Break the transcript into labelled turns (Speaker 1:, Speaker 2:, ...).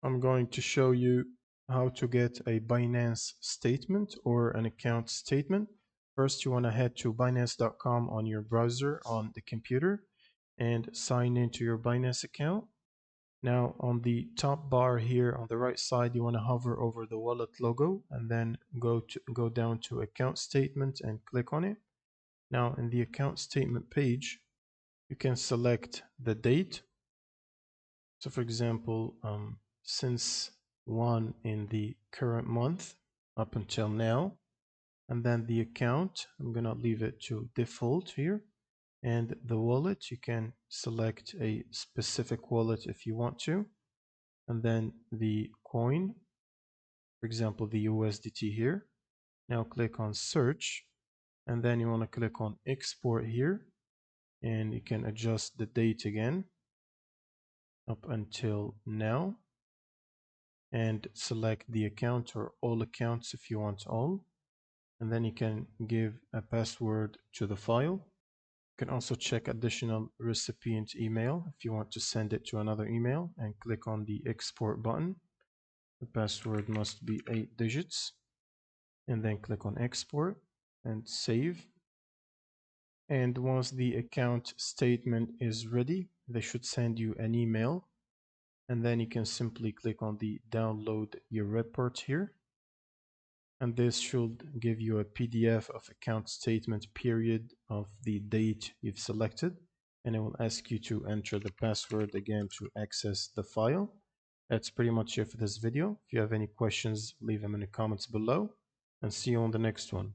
Speaker 1: I'm going to show you how to get a Binance statement or an account statement. First, you want to head to Binance.com on your browser on the computer and sign into your Binance account. Now, on the top bar here on the right side, you want to hover over the wallet logo and then go down to account statement and click on it. Now, in the account statement page, you can select the date. So for example, since 1 in the current month up until now, and then the account, I'm gonna leave it to default here. And the wallet, you can select a specific wallet if you want to. And then the coin, for example, the USDT here. Now click on search, and then you want to click on export here, and you can adjust the date again up until now, and select the account or all accounts if you want all, and then you can give a password to the file. You can also check additional recipient email if you want to send it to another email, and click on the export button. The password must be 8 digits, and then click on export and save. And once the account statement is ready, they should send you an email, and then you can simply click on the download your report here, and this should give you a PDF of account statement period of the date you've selected, and it will ask you to enter the password again to access the file. That's pretty much it for this video. If you have any questions, leave them in the comments below, and see you on the next one.